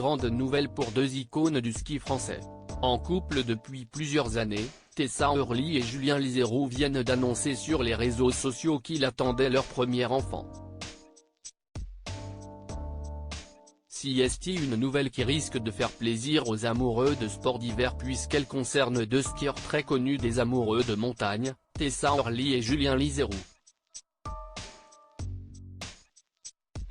grande nouvelle pour deux icônes du ski français. En couple depuis plusieurs années, Tessa Worley et Julien Liséroux viennent d'annoncer sur les réseaux sociaux qu'ils attendaient leur premier enfant. C'est une nouvelle qui risque de faire plaisir aux amoureux de sport d'hiver puisqu'elle concerne deux skieurs très connus des amoureux de montagne, Tessa Worley et Julien Liséroux.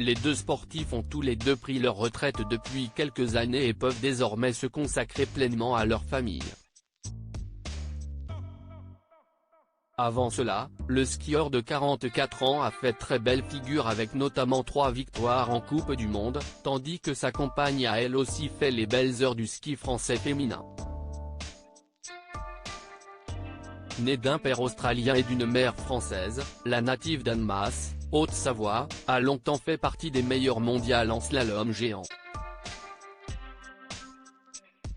Les deux sportifs ont tous les deux pris leur retraite depuis quelques années et peuvent désormais se consacrer pleinement à leur famille. Avant cela, le skieur de 44 ans a fait très belle figure avec notamment 3 victoires en Coupe du Monde, tandis que sa compagne a elle aussi fait les belles heures du ski français féminin. Née d'un père australien et d'une mère française, la native d'Annemasse, Haute-Savoie, a longtemps fait partie des meilleures mondiales en slalom géant.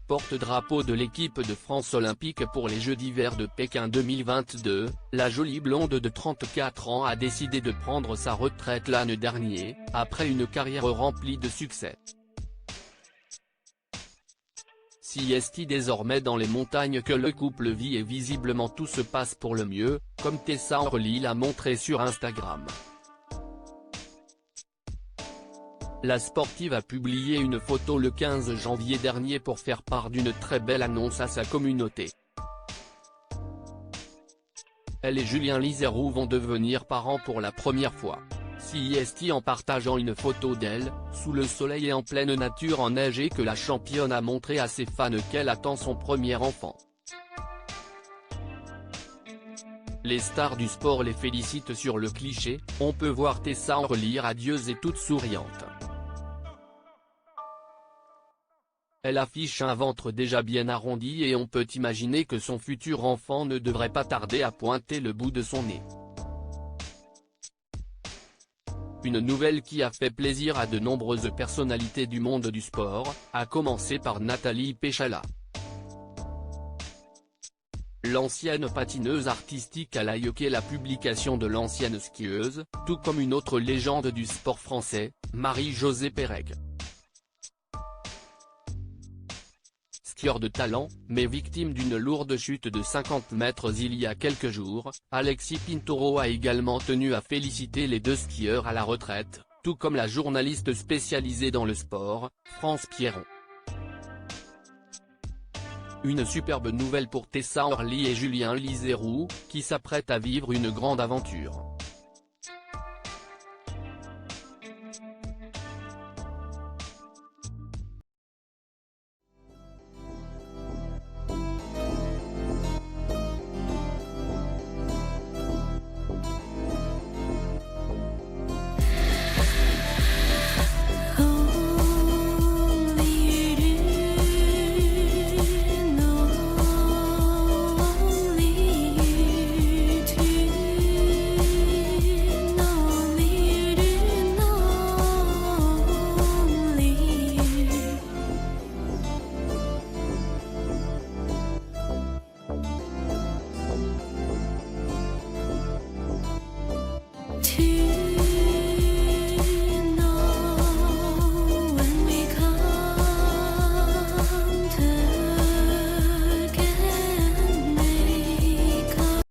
Porte-drapeau de l'équipe de France olympique pour les Jeux d'hiver de Pékin 2022, la jolie blonde de 34 ans a décidé de prendre sa retraite l'année dernière, après une carrière remplie de succès. C'est désormais dans les montagnes que le couple vit et visiblement tout se passe pour le mieux, comme Tessa Worley l'a montré sur Instagram. La sportive a publié une photo le 15 janvier dernier pour faire part d'une très belle annonce à sa communauté. Elle et Julien Liséroux vont devenir parents pour la première fois. C'est en partageant une photo d'elle, sous le soleil et en pleine nature enneigée que la championne a montré à ses fans qu'elle attend son premier enfant. Les stars du sport les félicitent sur le cliché, on peut voir Tessa Worley radieuse et toute souriante. Elle affiche un ventre déjà bien arrondi et on peut imaginer que son futur enfant ne devrait pas tarder à pointer le bout de son nez. Une nouvelle qui a fait plaisir à de nombreuses personnalités du monde du sport, à commencer par Nathalie Péchala. L'ancienne patineuse artistique a liké la publication de l'ancienne skieuse, tout comme une autre légende du sport français, Marie-Josée Pérec. Skieur de talent, mais victime d'une lourde chute de 50 mètres il y a quelques jours, Alexis Pinturo a également tenu à féliciter les deux skieurs à la retraite, tout comme la journaliste spécialisée dans le sport, France Pierron. Une superbe nouvelle pour Tessa Worley et Julien Liséroux, qui s'apprêtent à vivre une grande aventure.